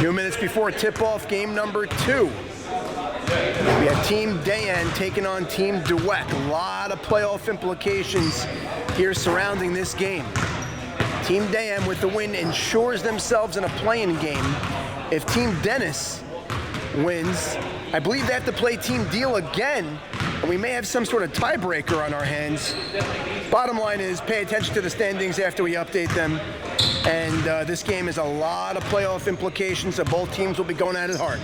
Few minutes before tip-off, game number 2. We have Team Dayan taking on Team Dweck. A lot of playoff implications here surrounding this game. Team Dayan with the win ensures themselves in a play-in game. If Team Dennis wins, I believe they have to play Team Deal again, and we may have some sort of tiebreaker on our hands. Bottom line is, pay attention to the standings after we update them. And this game has a lot of playoff implications, so both teams will be going at it hard.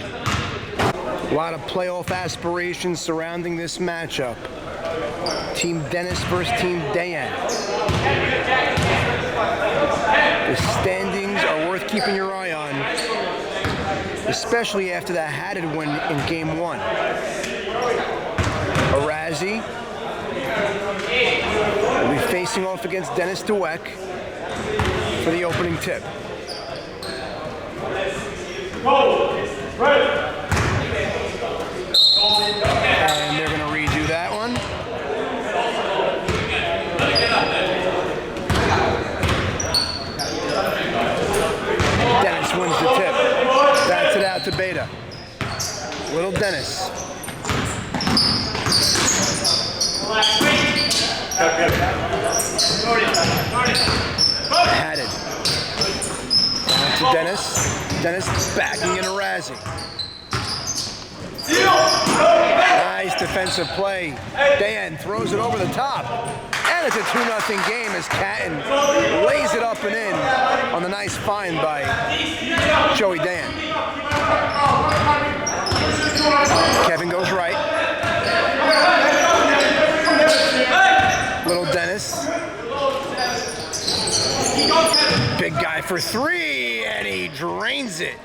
A lot of playoff aspirations surrounding this matchup. Team Dennis versus Team Dayan. The standings are worth keeping your eye on, especially after that hatted win in game 1. Arazi will be facing off against Dennis Dweck for the opening tip. And they're going to redo that one. Dennis wins the tip. Bats it out to Beta. Little Dennis. Hatted. Down to Dennis. Dennis backing in Arazi. Nice defensive play. Dayan throws it over the top. And it's a 2-0 game as Catton lays it up and in on the nice find by Joey Dayan. Kevin goes right. Little Dennis. Big guy for 3, and he drains it.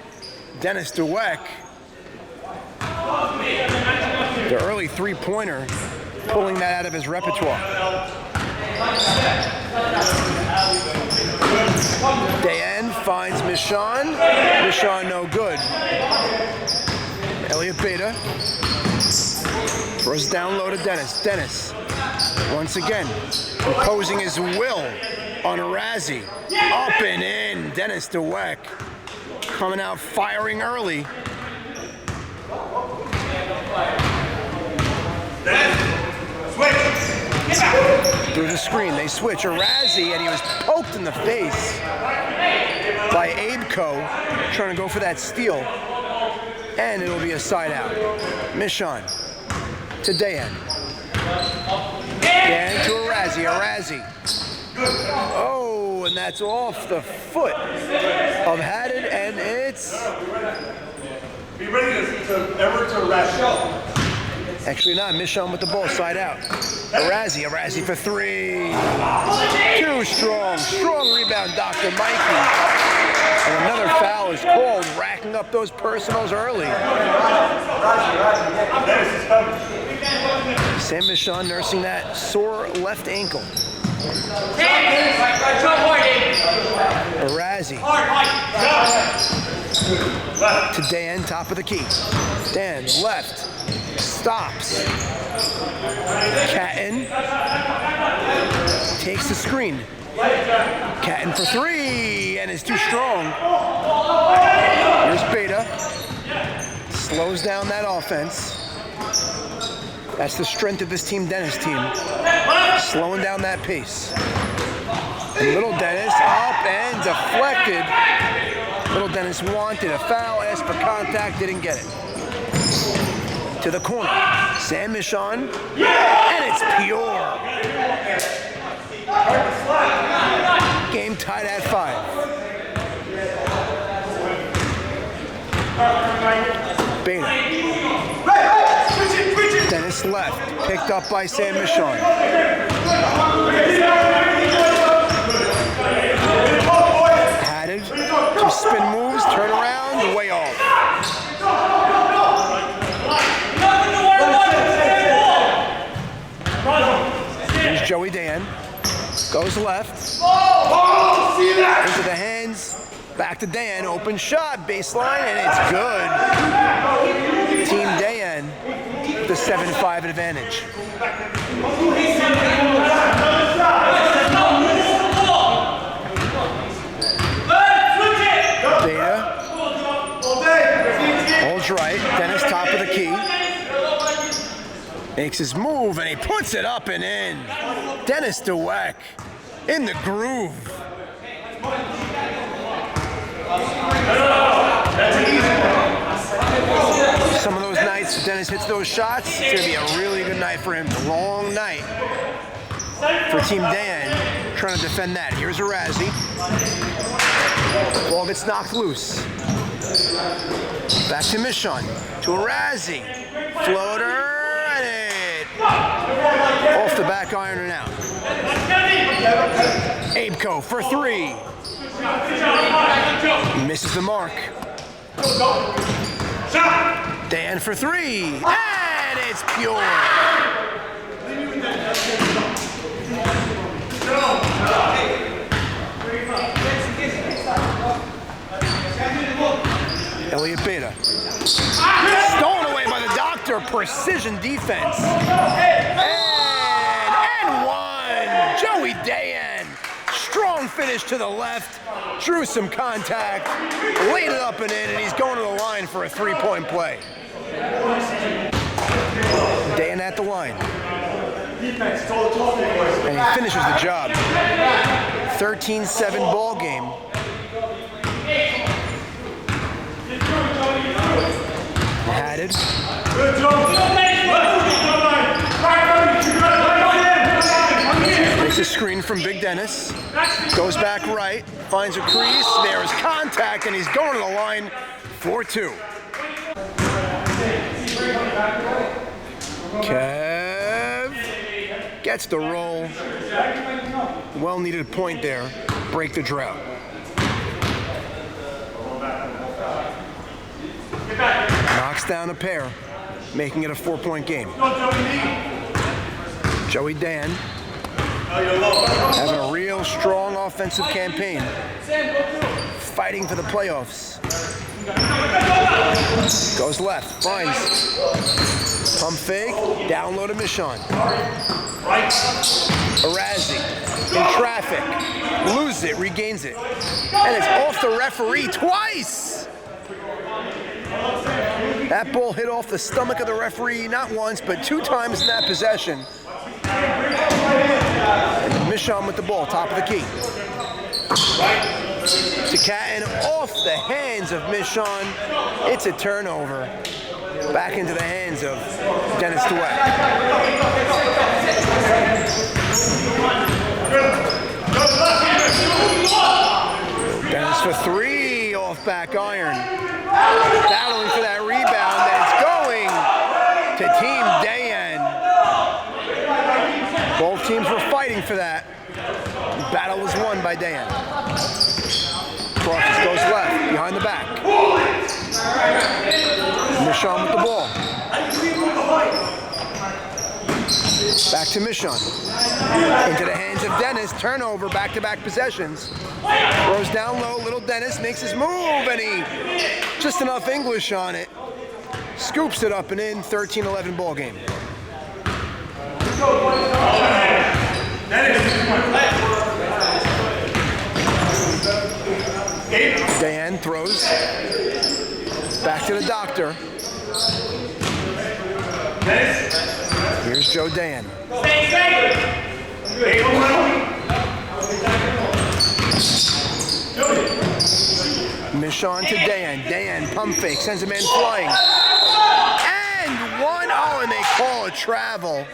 Dennis Dweck. The early 3-pointer, pulling that out of his repertoire. Dayan finds Michon. Michon no good. Elliot Beta throws down low to Dennis. Dennis, once again, imposing his will on Arazi. Up and in, Dennis Dweck. Coming out firing early. Through the screen, they switch. Arazi, and he was poked in the face by Abeco, trying to go for that steal. And it'll be a side out. Michon to Dayan. Dayan to Arazi. Arazi. Oh, and that's off the foot of Hatted, and it's... Be ready to rush. Actually not, Michon with the ball, side out. Arazi for 3. Too strong, strong rebound, Dr. Mikey. And another foul is called, racking up those personals early. Sam Michon nursing that sore left ankle. Arazi to Dan, top of the key. Dan, left. Stops. Catton takes the screen. Catton for 3, and is too strong. Here's Beta. Slows down that offense. That's the strength of this Team Dennis team. Slowing down that pace. And Little Dennis up and deflected. Little Dennis wanted a foul, asked for contact, didn't get it. To the corner, Sam Michon, and it's pure. Game tied at 5. Beta. Dennis left, picked up by Sam Michon. Hatted, 2 spin moves, turn around, way off. Here's Joey Dayan. Goes left. Into the hands. Back to Dayan. Open shot. Baseline. And it's good. Team Dayan with the 7-5 advantage. Beta Makes his move, and he puts it up and in. Dennis Dweck in the groove. Some of those nights Dennis hits those shots, it's going to be a really good night for him. Long night for Team Dayan trying to defend that. Here's a Razzie. Ball gets knocked loose. Back to Mishon. To a Razzie. Floater, and it off the back iron and out. Abeco for three. Misses the mark. Dan for three, and it's pure. Elliott Beta. Stolen away by the doctor. Precision defense. And one. Joey Dayan. Strong finish to the left. Drew some contact. Laid it up and in, and he's going to the line for a three-point play. Dayan at the line. And he finishes the job. 13-7 ball game. Hatted. Takes a screen from Big Dennis. Goes back right. Finds a crease. There's contact, and he's going to the line for two. Kev gets the roll. Well-needed point there. Break the drought. Knocks down a pair, making it a 4-point game. Joey Dayan having a real strong offensive campaign. Fighting for the playoffs. Goes left, finds. Pump fake, down low to Mishon. Razzie in traffic, loses it, regains it. And it's off the referee twice! That ball hit off the stomach of the referee not once, but 2 times in that possession. Mishon with the ball, top of the key. To Catton, off the hands of Mishon. It's a turnover. Back into the hands of Dennis Dweck. Dennis for three, off back iron. Battling for that rebound, and it's going to Team Dayan. Both teams were fighting for that. The battle was won by Dayan. Crosses, goes left, behind the back. Mishon with the ball. Back to Mishon. Into the hands of Dennis. Turnover, back-to-back possessions. Throws down low, little Dennis makes his move, and he just enough English on it. Scoops it up and in, 13-11 ball game. Dayan throws. Back to the doctor. Here's Joe Dayan. Mishon to Dayan. Dayan pump fake, sends a man flying. And one, oh, and they call a travel.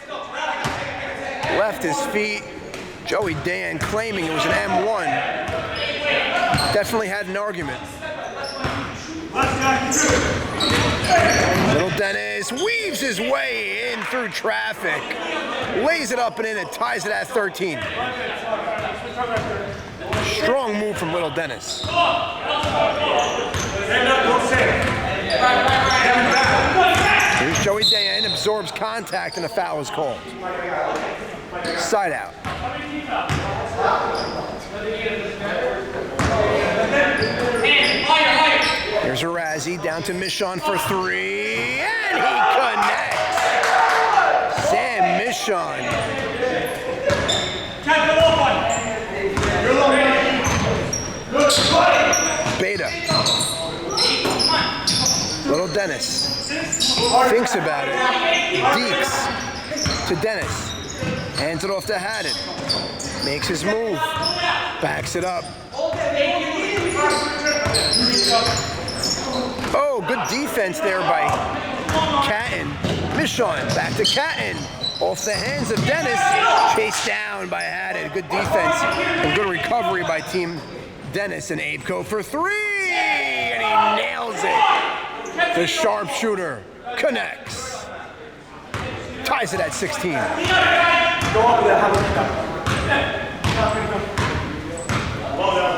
Left his feet. Joey Dayan claiming it was an M1. Definitely had an argument. Little Dennis weaves his way in through traffic. Lays it up and in and ties it at 13. Strong move from little Dennis. Here's Joey Dayan, absorbs contact, and a foul is called. Side out. Here's a Razzie, down to Mishon for three, and he connects. Sam Mishon. Beta. Little Dennis thinks about it. Deeks to Dennis. Hands it off to Haddon. Makes his move. Backs it up. Oh, good defense there by Catton. Michon back to Catton. Off the hands of Dennis. Chased down by Haddon. Good defense and good recovery by Team Dennis. And Abeco for three. And he nails it. The sharpshooter connects. Ties it at 16.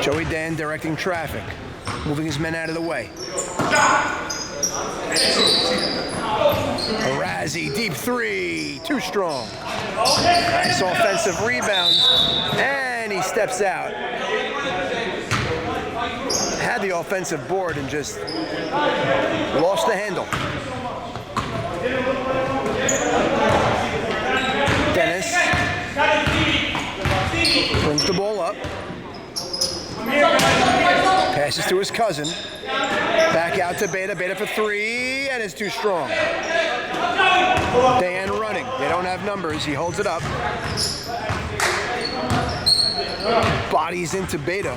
Joey Dayan directing traffic, moving his men out of the way. Razzie, deep three, too strong. Nice offensive rebound, and he steps out. Had the offensive board and just lost the handle. Dennis brings the ball up. Passes to his cousin. Back out to Beta. Beta for three, and it's too strong. Dayan running. They don't have numbers. He holds it up. Bodies into Beta.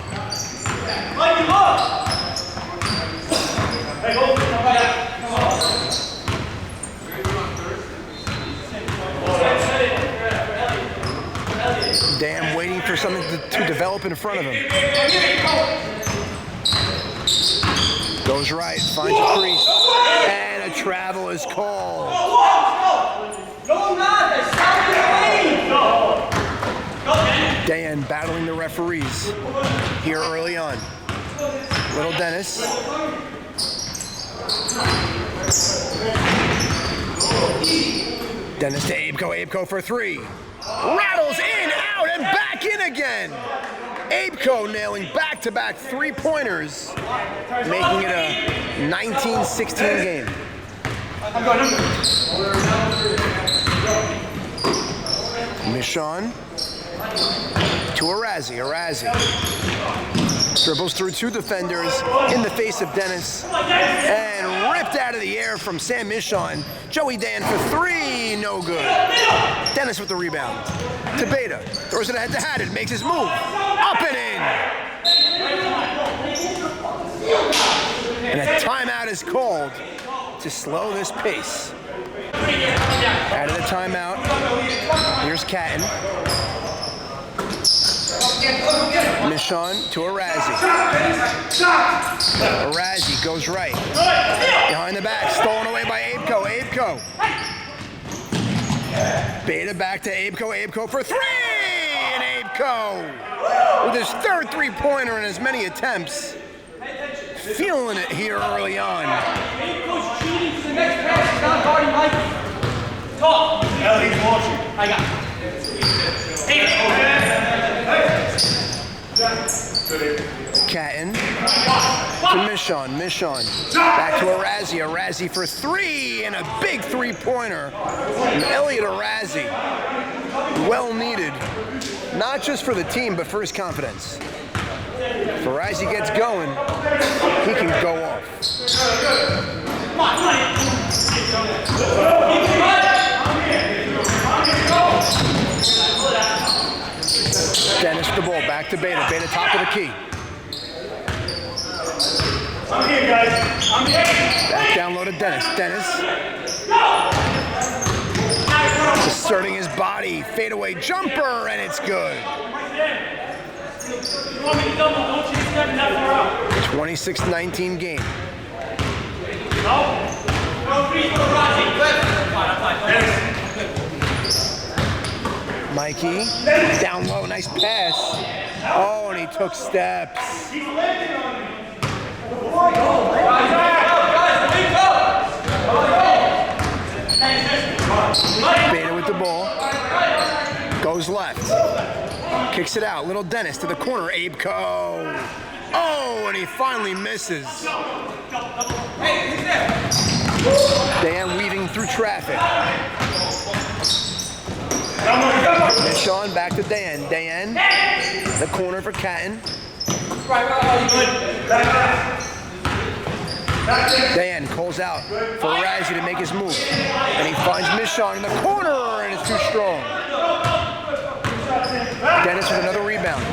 Dayan waiting for something to develop in front of him. Goes right, finds a crease, and a travel is called. Dayan battling the referees here early on. Little Dennis. Dennis to Abeco. Abeco for three. Rattles in, out, and back in again. Abeco nailing back-to-back three-pointers, making it a 19-16 game. Michon to Razzie. Dribbles through two defenders in the face of Dennis and ripped out of the air from Sam Michon. Joey Dayan for three, no good. Dennis with the rebound to Beta. Throws it ahead to Haddon, makes his move. Up and in. And a timeout is called to slow this pace. Out of the timeout, here's Catton. Michon to Razzie. Razzie goes right. Behind the back, stolen away by Abeco. Beta back to Abeco for three! And Abeco, with his third three-pointer in as many attempts, feeling it here early on. Abeco's cheating to the next pass. He's not guarding Mikey. Talk. He's watching. I got it. Catton to Michon. Back to Razzie for three, and a big three-pointer from Elliot Razzie. Well needed, not just for the team, but for his confidence. If Razzie gets going, he can go off. Dennis the ball, back to Beta. Beta top of the key. I'm here, guys. I'm here. Back down low to Dennis. Asserting his body. Fadeaway jumper, and it's good. 26-19 game. Mikey, down low, nice pass. Oh, and he took steps. Beta with the ball. Goes left. Kicks it out. Little Dennis to the corner. Abeco. Oh, and he finally misses. Dayan weaving through traffic. Michon back to Dayan. Dayan, the corner for Catton. Dayan calls out for Razzie to make his move. And he finds Michon in the corner, and it's too strong. Dennis with another rebound.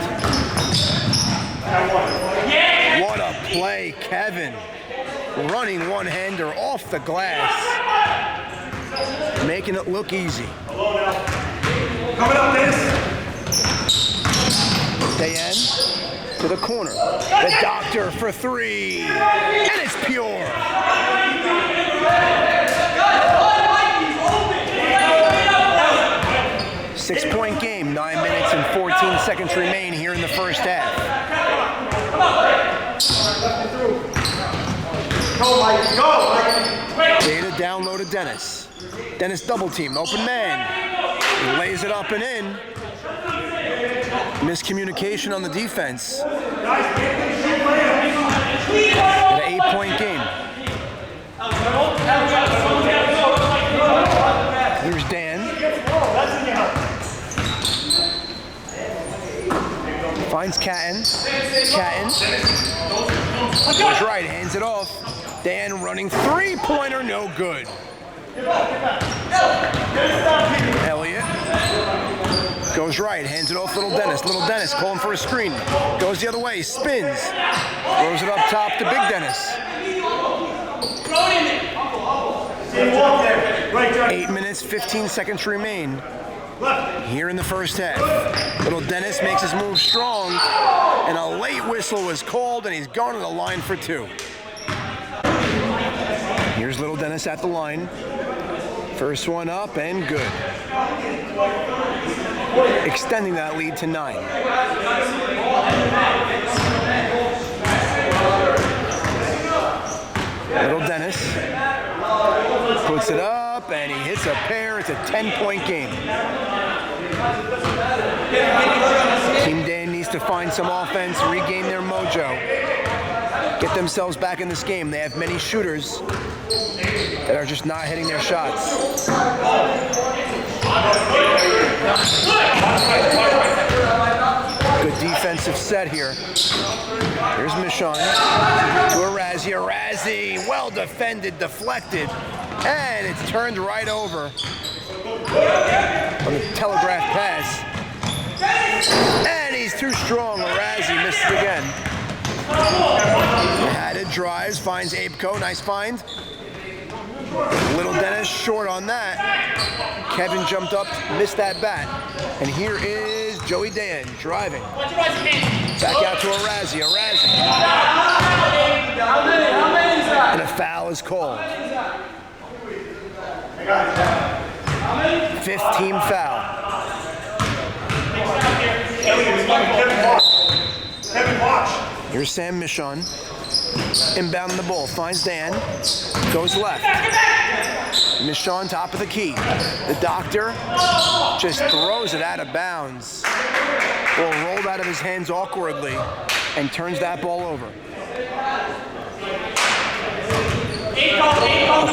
What a play, Kevin. Running one-hander off the glass. Making it look easy. Coming up, Dennis. Dayan to the corner. The doctor for three. And it's pure. 6-point game, 9 minutes and 14 seconds remain here in the first half. Go, Mike. Go, Mike. Data down low to Dennis. Dennis double team, open man. He lays it up and in. Miscommunication on the defense. An 8-point game. Here's Dan. Finds Catton. Goes right, hands it off. Dan running three-pointer, no good. Elliott goes right, hands it off Little Dennis. Little Dennis calling for a screen. Goes the other way, spins. Throws it up top to Big Dennis. 8 minutes, 15 seconds remain here in the first half. Little Dennis makes his move strong, and a late whistle was called, and he's going to the line for two. Here's Little Dennis at the line. First one up and good. Extending that lead to 9. Little Dennis puts it up and he hits a pair. It's a 10-point game. Team Dayan needs to find some offense, regain their mojo, get themselves back in this game. They have many shooters that are just not hitting their shots. Good defensive set here. Here's Michon to a Razzie, well defended, deflected, and it's turned right over on the telegraph pass. And he's too strong. Razzie misses again. Hatted drives, finds Abeco, nice find. Little Dennis short on that. Kevin jumped up, missed that bat. And here is Joey Dayan driving. Back out to a Razzie. And a foul is called. 5th team foul. Here's Sam Michon. Inbounding the ball, finds Dan, goes left. Michon top of the key. The doctor just throws it out of bounds. Ball rolled out of his hands awkwardly and turns that ball over.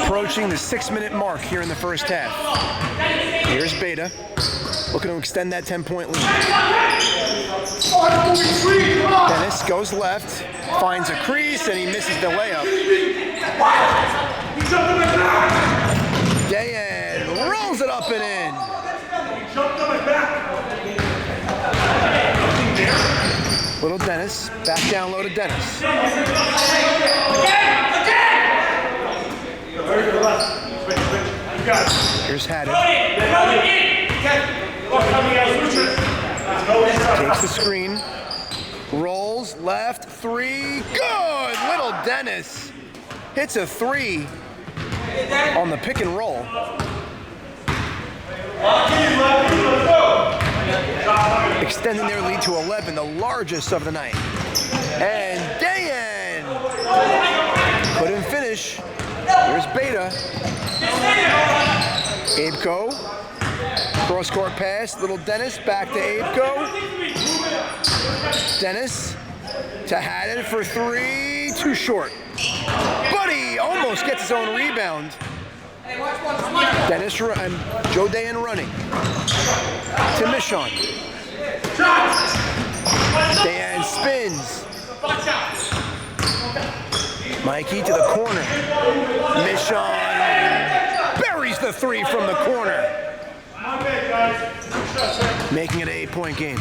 Approaching the 6-minute mark here in the first half. Here's Beta, looking to extend that 10-point lead. Dennis goes left, finds a crease, and he misses the layup. Dayan rolls it up and in. Little Dennis, back down low to Dennis. Here's Haddon. Takes the screen. Rolls, left, three, good! Little Dennis hits a 3 on the pick and roll. Extending their lead to 11, the largest of the night. And Dayan couldn't finish. Here's Beta. Abeco. Cross-court pass. Little Dennis back to Abeco. Dennis to Haddon for 3. Too short. But he almost gets his own rebound. Dennis and Joe Dayan running. To Michon. Dayan spins. Mikey to the corner. Michon buries the three from the corner. Making it an 8-point game.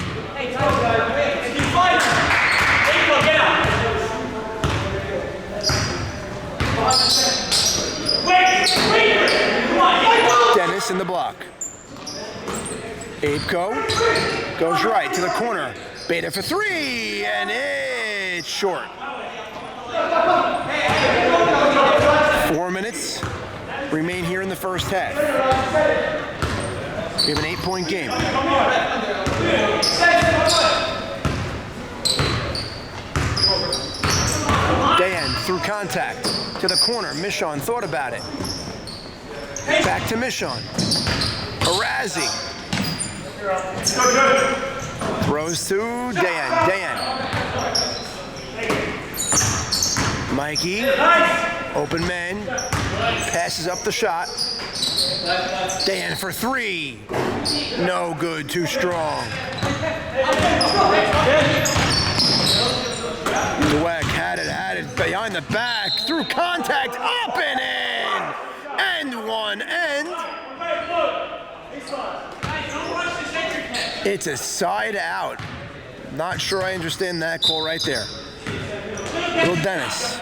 Dennis in the block. Apeco goes right to the corner. Beta for three, and it's short. 4 minutes remain here in the first half. We have an 8-point game. Dayan through contact to the corner. Michon thought about it. Back to Michon. Arazi. Throws to Dayan. Dayan. Mikey. Open man. Passes up the shot. Dayan for three. No good, too strong. Dweck had it behind the back, through contact, up and in! And one, and it's a side out. Not sure I understand that call right there. Little Dennis.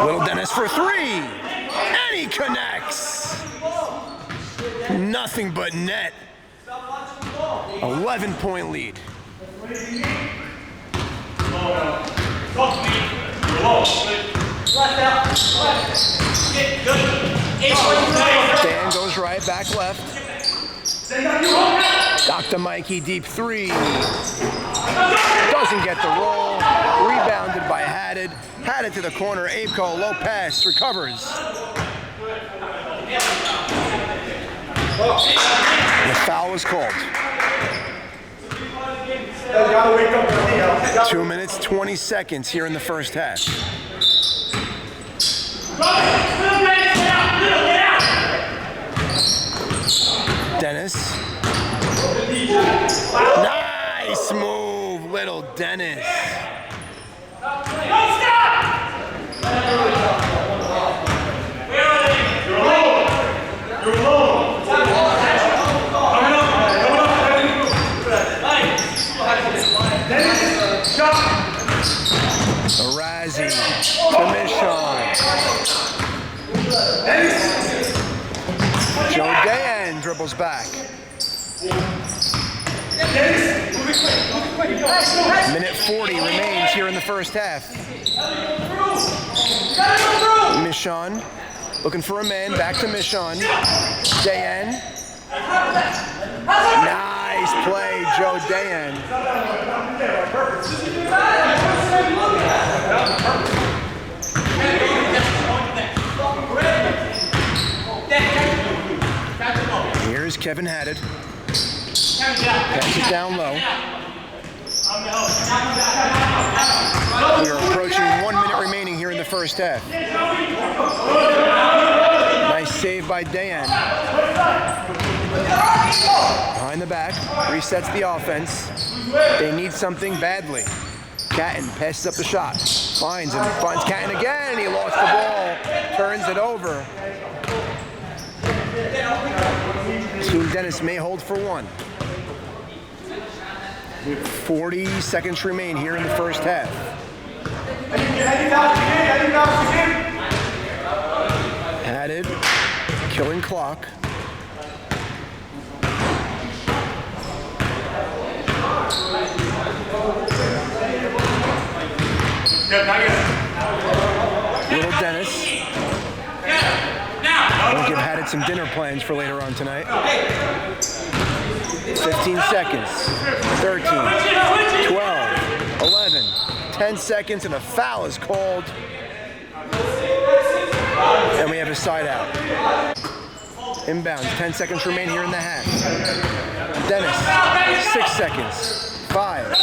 Little Dennis for three, and he connects. Nothing but net. 11-point lead. Dan goes right, back left. Dr. Mikey, deep three. Doesn't get the roll. Rebounded by Haddad. Haddad to the corner. Apeco, low pass, recovers. The foul was called. 2 minutes, 20 seconds here in the first half. Dennis. Nice move, little Dennis. Arazi to Michon. Joe Dayan dribbles back. Minute 40 remains here in the first half. Michon looking for a man, back to Michon. Dayan. Nice play, Joe Dayan. Here's Kevin Haddad. Pass it down low. We are approaching 1 minute remaining here in the first half. Nice save by Dayan. Behind the back, resets the offense. They need something badly. Catton passes up the shot. Finds Catton again, and he lost the ball. Turns it over. Team Dennis may hold for one. 40 seconds remain here in the first half. Added, killing clock. Little Dennis. We'll give Haddad some dinner plans for later on tonight. 15 seconds. 13, 12, 11, 10 seconds, and a foul is called. And we have a side out. Inbounds, 10 seconds remain here in the half. Dennis, 6 seconds. 5,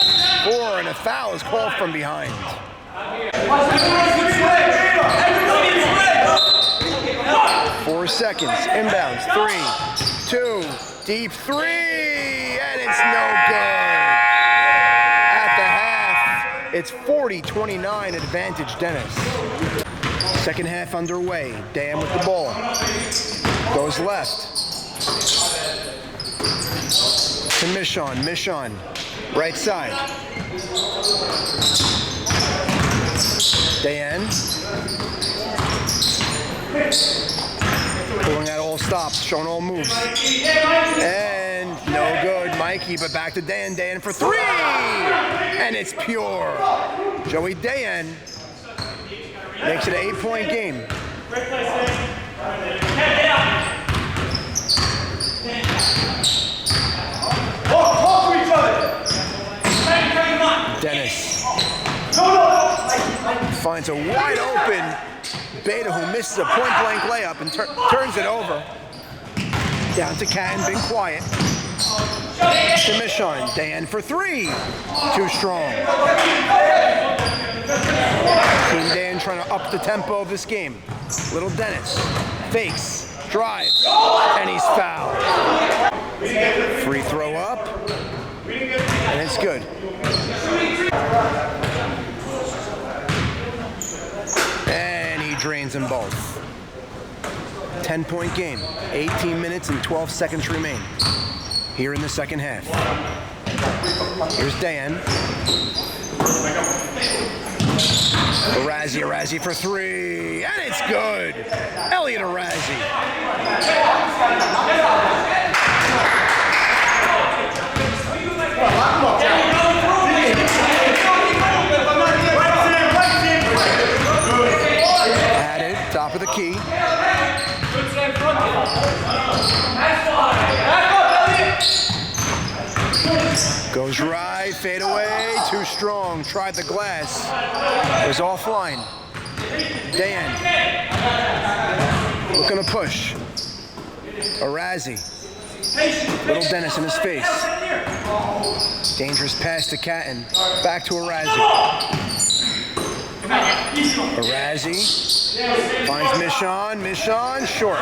4, and a foul is called from behind. 4 seconds. Inbounds. 3, 2, deep three, and it's no good. At the half. It's 40-29 advantage Dennis. Second half underway. Dayan with the ball. Goes left. To Mishon. Mishon. Right side. Dayan. Pulling out all stops, showing all moves. And no good, Mikey, but back to Dayan. Dayan for three! And it's pure. Joey Dayan makes it an 8-point game. Dennis finds a wide open Beta, who misses a point-blank layup and turns it over. Down to Catton, been quiet. To Mishon. Dayan for three. Too strong. Team Dayan trying to up the tempo of this game. Little Dennis fakes, drives, and he's fouled. Free throw up, and it's good. And he drains them both. 10-point game. 18 minutes and 12 seconds remain here in the second half. Here's Dayan. Arazi for three, and it's good. Elliot Arazi. Added, top of the key. Goes right, fade away, too strong. Tried the glass. It was offline. Dayan looking to push. Arazi. Little Dennis in his face. Dangerous pass to Catton. Back to Arazi. Arazi finds Mishon. Mishon short.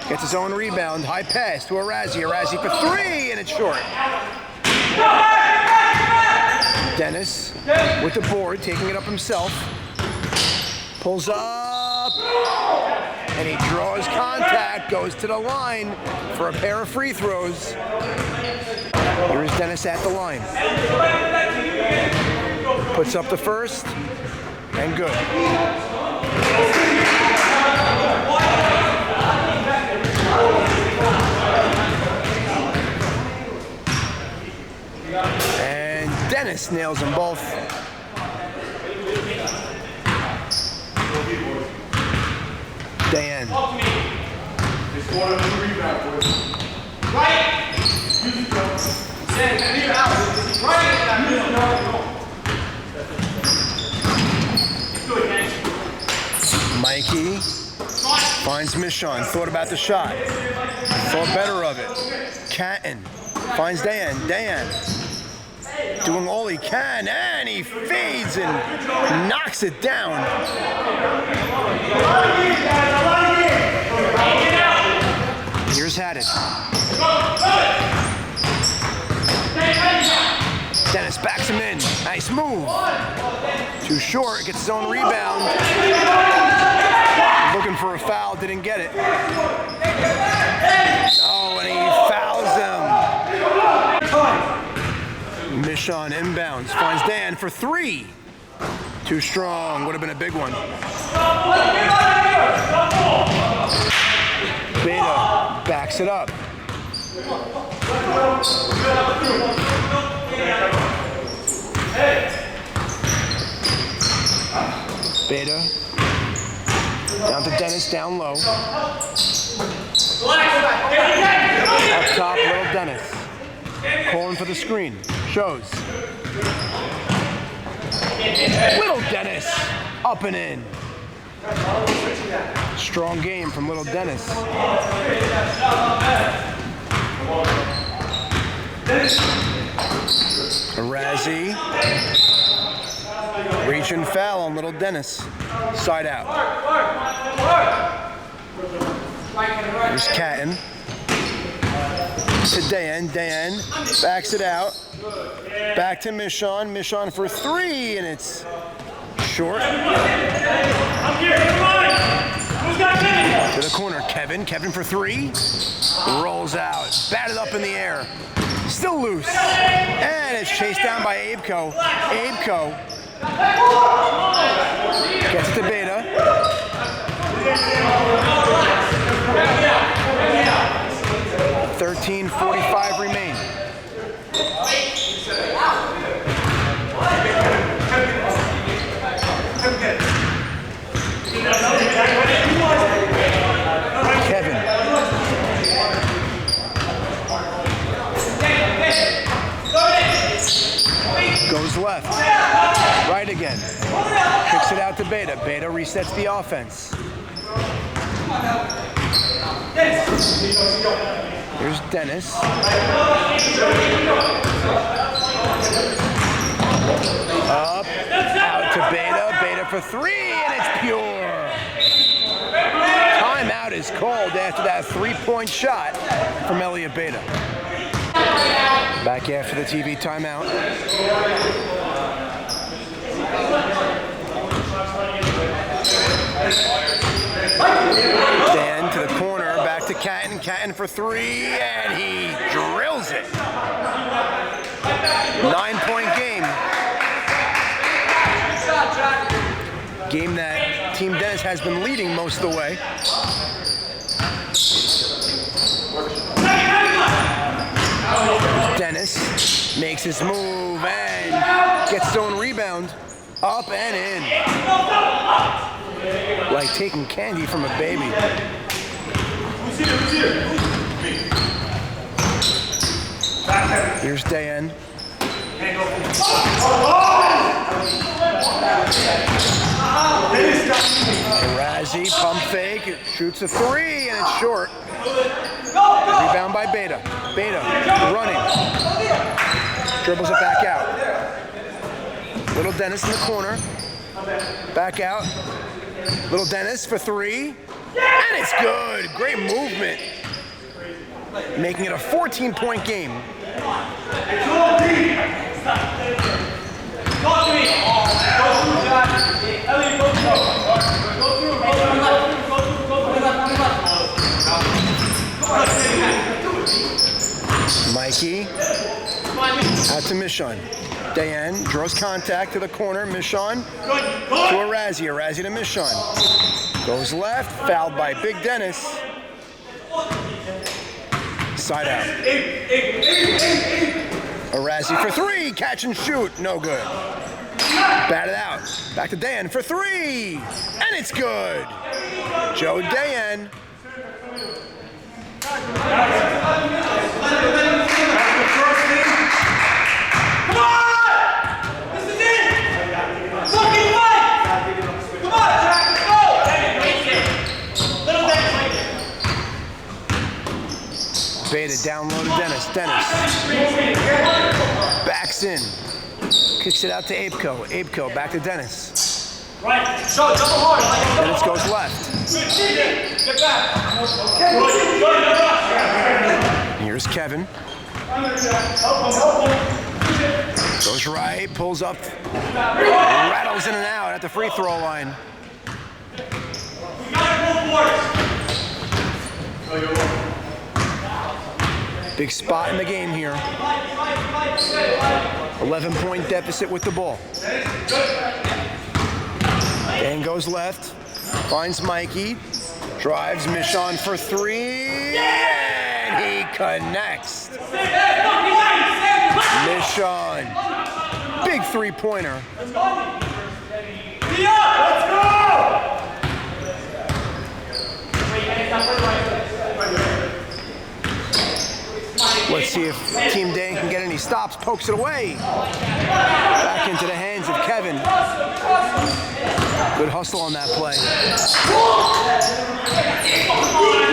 Gets his own rebound. High pass to Arazi. Arazi for three, and it's short. Dennis with the board, taking it up himself. Pulls up, and he draws contact, goes to the line for a pair of free throws. Here's Dennis at the line. Puts up the first, and good. And Dennis nails them both. Dayan. Mikey finds Mishon. Thought about the shot. Thought better of it. Catton finds Dayan. Dayan doing all he can, and he fades and knocks it down. Here's Haddad. Dennis backs him in. Nice move. Too short, gets his own rebound. Looking for a foul, didn't get it. Oh, and he fouls him. Mishon inbounds, finds Dayan for three. Too strong, would have been a big one. Beta backs it up. Beta down to Dennis, down low. Up top, little Dennis. Calling for the screen. Shows. Little Dennis up and in. Strong game from little Dennis. Arazi. Reach and foul on little Dennis. Side out. Here's Catton. To Dayan. Dayan backs it out. Back to Michon. Michon for three, and it's short. To the corner, Kevin. Kevin for three. Rolls out. Batted up in the air. Still loose. And it's chased down by Abeco. Abeco gets it to Beta. 13:45 remain. Kevin. Goes left. Right again. Kicks it out to Beta. Beta resets the offense. Here's Dennis. Up. Out to Beta. Beta for three, and it's pure. Timeout is called after that three-point shot from Elliot Beta. Back after the TV timeout. Dan to the corner, back to Catton. Catton for three, and he drills it. 9-point game. Game that Team Dennis has been leading most of the way. Dennis makes his move and gets his own rebound. Up and in. Like taking candy from a baby. Here's Dayan. Razzie, pump fake, shoots a three, and it's short. Rebound by Beta. Beta running. Dribbles it back out. Little Dennis in the corner. Back out. Little Dennis for three. And it's good. Great movement. Making it a 14-point game. Talk to me. Mikey. Out to Michon. Dayan draws contact to the corner. Michon to Arazi. Arazi to Michon. Goes left. Fouled by Big Dennis. Side out. Arazi for three. Catch and shoot. No good. Batted out. Back to Dayan for three. And it's good. Joe Dayan. Come on! This is it! Fucking fight! Come on, Jack, let's go! Little Dennis. Beta down low to Dennis. Dennis. Backs in. Kicks it out to Abeco. Abeco back to Dennis. Right, show, double hard. Dennis goes left. Get back. Here's Kevin. Goes right, pulls up, rattles in and out at the free throw line. Big spot in the game here. 11-point deficit with the ball. Dan goes left, finds Mikey, drives Michon for three, and he connects. Michon, big three-pointer. Let's go! Let's see if Team Dan can get any stops. Pokes it away. Back into the hands of Kevin. Good hustle on that play.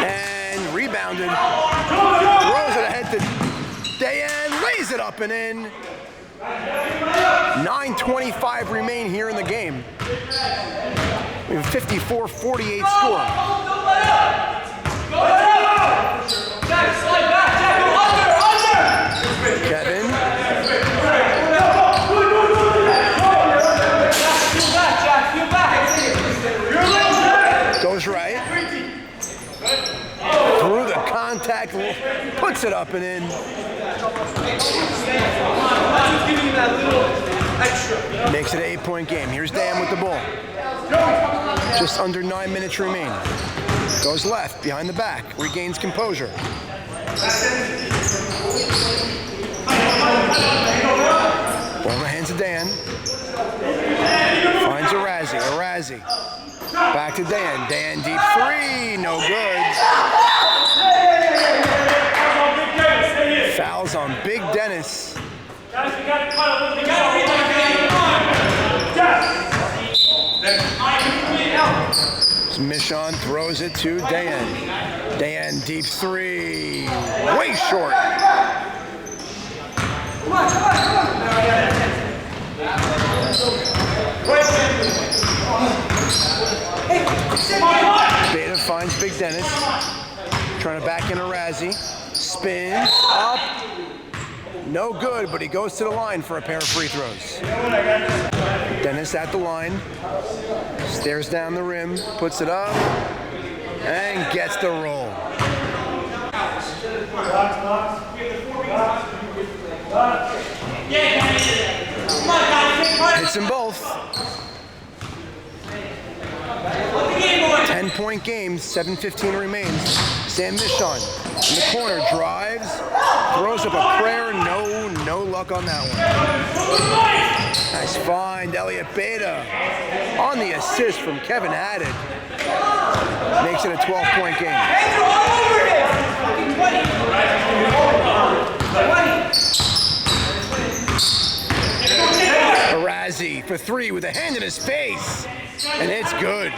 And rebounded. Throws it ahead to Dayan. Lays it up and in. 9:25 remain here in the game. We have a 54-48 score. Jack, slide back. Jack, go under. Puts it up and in. Makes it an 8-point game. Here's Dayan with the ball. Just under 9 minutes remain. Goes left, behind the back. Regains composure. Ball in the hands of Dayan. Finds Arazi. Back to Dayan. Dayan deep three. No good. Fouls on Big Dennis. Guys, we got to cut a little bit. Michon throws it to Dayan. Dayan deep three. Way short. Beta finds Big Dennis. Trying to back in Arazi. Spins up. No good, but he goes to the line for a pair of free throws. Dennis at the line. Stares down the rim. Puts it up. And gets the roll. Hits them both. 10-point game, 7:15 remains. Sam Michon in the corner, drives, throws up a prayer, no luck on that one. Nice find, Elliott Beta on the assist from Kevin Haddad. Makes it a 12-point game. Arazi for three with a hand in his face, and it's good.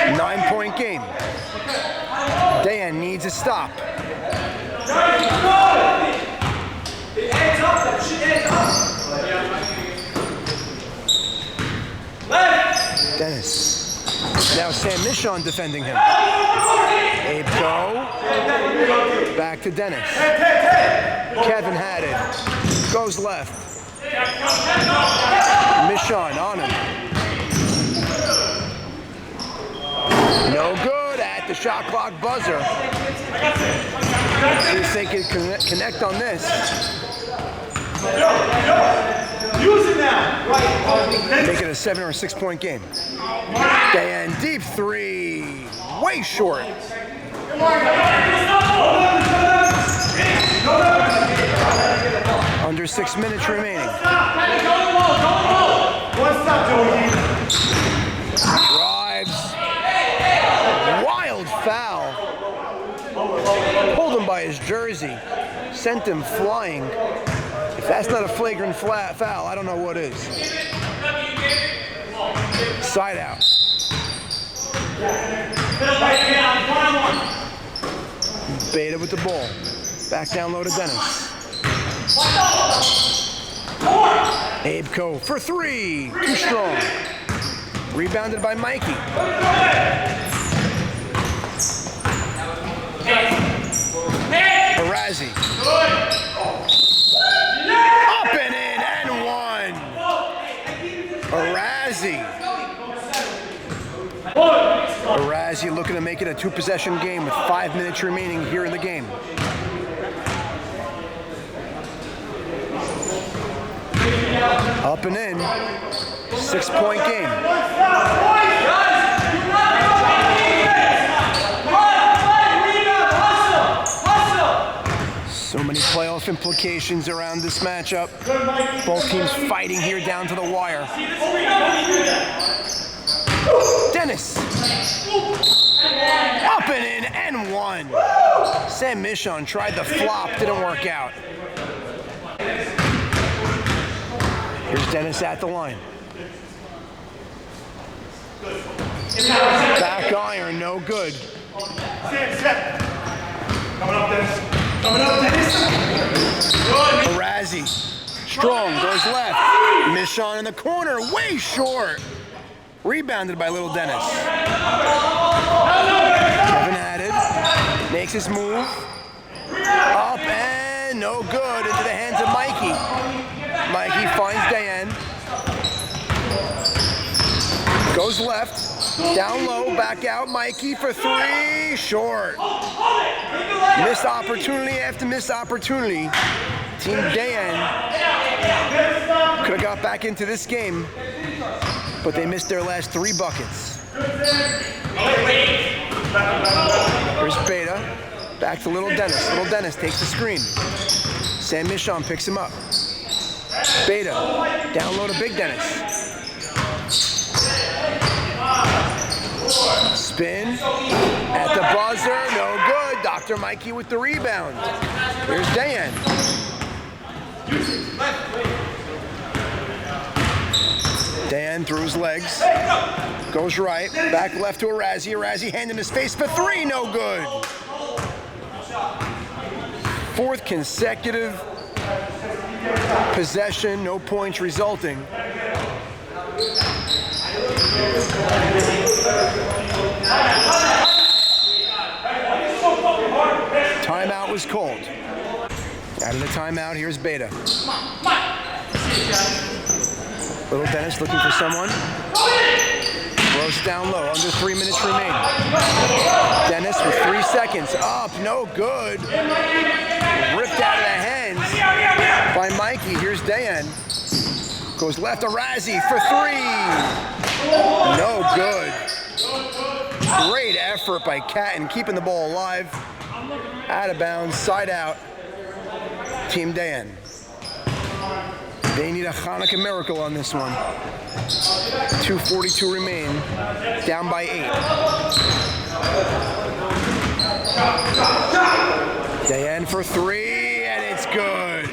9-point game. Dayan needs a stop. Dennis. Now Sam Michon defending him. Abeco. Back to Dennis. Kevin Haddad. Goes left. Michon on him. No good at the shot clock buzzer. See if they can connect on this. Use it now. Make it a 7 or 6-point game. Dayan deep three. Way short. Under 6 minutes remaining. Drives. Wild foul. Pulled him by his jersey. Sent him flying. If that's not a flagrant foul, I don't know what is. Side out. Beta with the ball. Back down low to Dennis. Abeco for three. Too strong. Rebounded by Mikey. Arazi. Up and in and one. Arazi looking to make it a 2-possession game with 5 minutes remaining here in the game. Up and in. 6-point game. So many playoff implications around this matchup. Both teams fighting here down to the wire. Dennis. Up and in and one. Sam Michon tried the flop, didn't work out. Here's Dennis at the line. Back iron, no good. Coming up, Dennis. Coming up, Dennis. Arazi, strong, goes left. Michon in the corner, way short. Rebounded by little Dennis. Kevin Haddad makes his move. Up and no good into the hands of Mikey. Mikey finds Dayan. Goes left, down low, back out, Mikey for three, short. Missed opportunity after missed opportunity. Team Dayan could have got back into this game, but they missed their last 3 buckets. Here's Beta, back to Little Dennis. Little Dennis takes the screen. Sam Michon picks him up. Beta, down low to Big Dennis. Spin, at the buzzer, no good. Dr. Mikey with the rebound. Here's Dayan. Dayan through his legs, goes right, back left to Arazi. Arazi hand in his face for 3, no good. 4th consecutive possession, no points resulting. Timeout was called. Out of the timeout, here's Beta. Little Dennis looking for someone. Throws it down low, under 3 minutes remain. Dennis with 3 seconds, up, no good. Ripped out of the hands by Mikey. Here's Dayan. Goes left to Razzie for 3. No good. Great effort by Catton, keeping the ball alive. Out of bounds, side out. Team Dayan. They need a Hanukkah miracle on this one. 2:42 remain, down by 8. Dayan for 3, and it's good.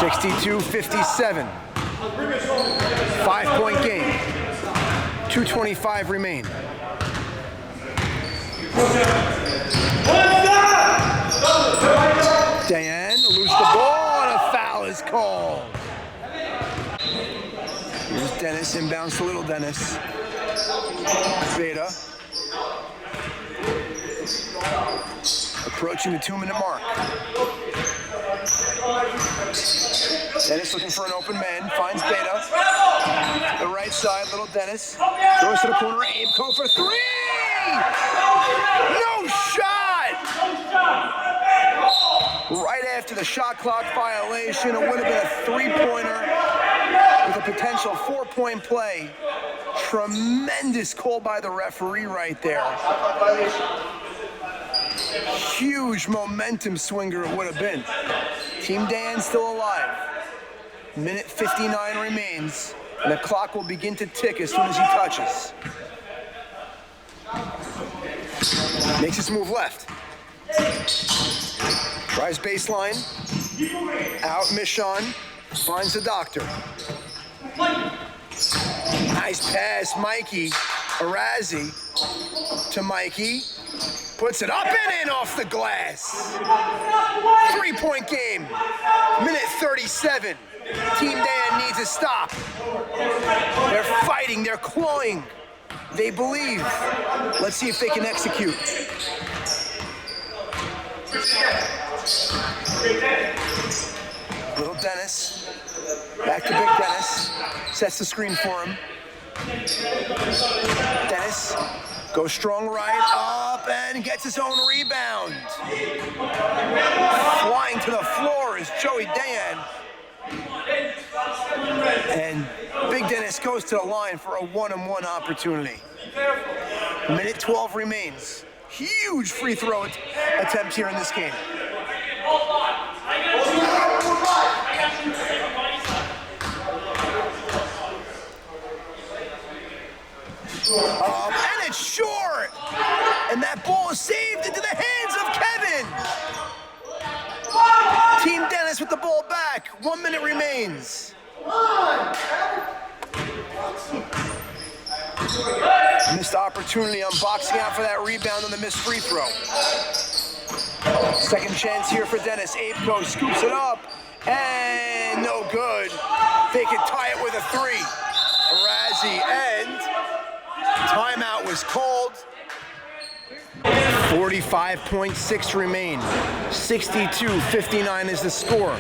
62-57. 5-point game. 2:25 remain. Dayan lose the ball, and a foul is called. Here's Dennis, inbounds to Little Dennis. Beta. Approaching the 2-minute mark. Dennis looking for an open man, finds Beta. The right side, Little Dennis. Goes to the corner, Abeco for 3! No shot! Right after the shot clock violation, it would have been a 3-pointer with a potential 4-point play. Tremendous call by the referee right there. Huge momentum swinger it would have been. Team Dayan still alive. Minute 59 remains, and the clock will begin to tick as soon as he touches. Makes his move left. Tries baseline. Out Michon. Finds the doctor. Nice pass, Mikey. Arazi to Mikey. Puts it up and in off the glass. 3-point game. Minute 37. Team Dayan needs a stop. They're fighting, they're clawing. They believe. Let's see if they can execute. Little Dennis. Back to Big Dennis. Sets the screen for him. Dennis goes strong right, up, and gets his own rebound. Flying to the floor is Joey Dayan. And Big Dennis goes to the line for a 1-on-1 opportunity. Minute 12 remains. Huge free throw attempt here in this game. And it's short! And that ball is saved into the hands of Kevin! Team Dennis with the ball back. 1 minute remains. Missed opportunity on boxing out for that rebound on the missed free throw. Second chance here for Dennis. Abeco scoops it up, and no good. They could tie it with a 3. Razzie, and timeout was called. 45.6 remain. 62-59 is the score.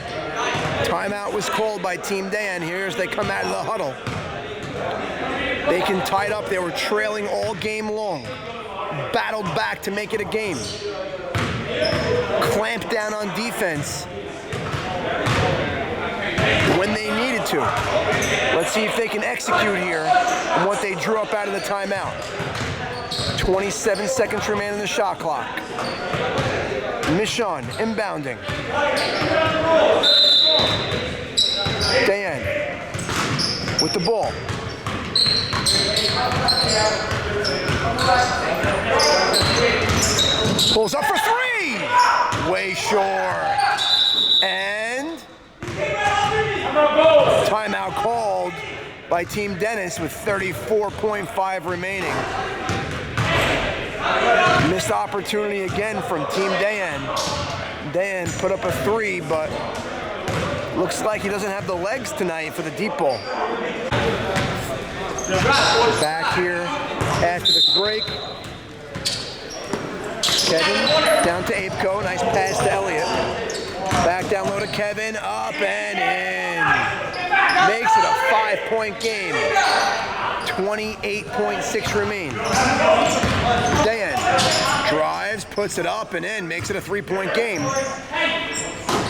Timeout was called by Team Dayan here as they come out of the huddle. They can tie it up. They were trailing all game long. Battled back to make it a game. Clamped down on defense when they needed to. Let's see if they can execute here on what they drew up out of the timeout. 27 seconds remain in the shot clock. Michon inbounding. Dayan with the ball. Pulls up for three! Way short. And timeout called by Team Dennis with 34.5 remaining. Missed opportunity again from Team Dayan. Dayan put up a three, but looks like he doesn't have the legs tonight for the deep ball. Back here after the break. Kevin down to Apco. Nice pass to Elliott. Back down low to Kevin. Up and in. Makes it a 5-point game. 28.6 remain. Dayan drives, puts it up and in. Makes it a 3-point game.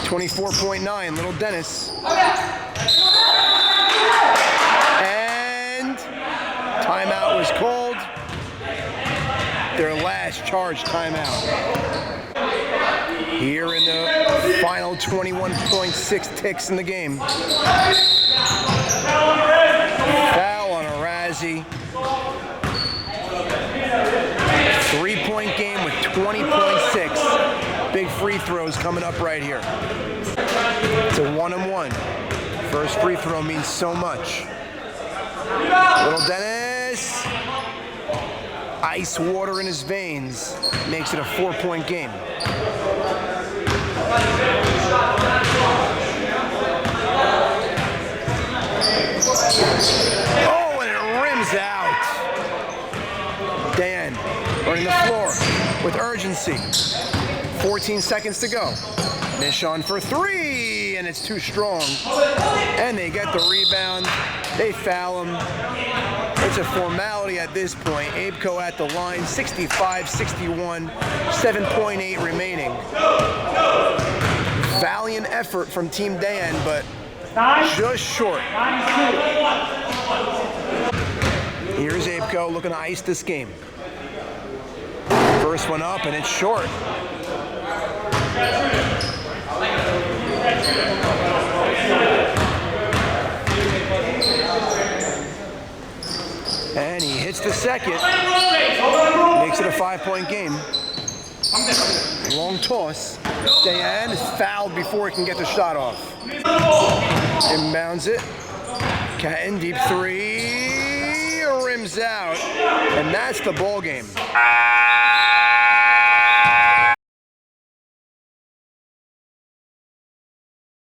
24.9. Little Dennis. And timeout was called. Their last charge timeout. Here in the final 21.6 ticks in the game. Foul on Arazi. 3-point game with 20.6. Big free throws coming up right here. It's a 1-and-1. First free throw means so much. Little Dennis. Ice water in his veins makes it a 4-point game. Oh, and it rims out. Dayan running the floor with urgency. 14 seconds to go. Michon for three, and it's too strong. And they get the rebound. They foul him. It's a formality at this point. Apco at the line, 65-61, 7.8 remaining. Valiant effort from Team Dayan, but just short. Here's Apco looking to ice this game. First one up, and it's short. And he hits the second. Makes it a 5-point game. Long toss. Dayan is fouled before he can get the shot off. Inbounds it. Catton, deep three. Rims out. And that's the ball game.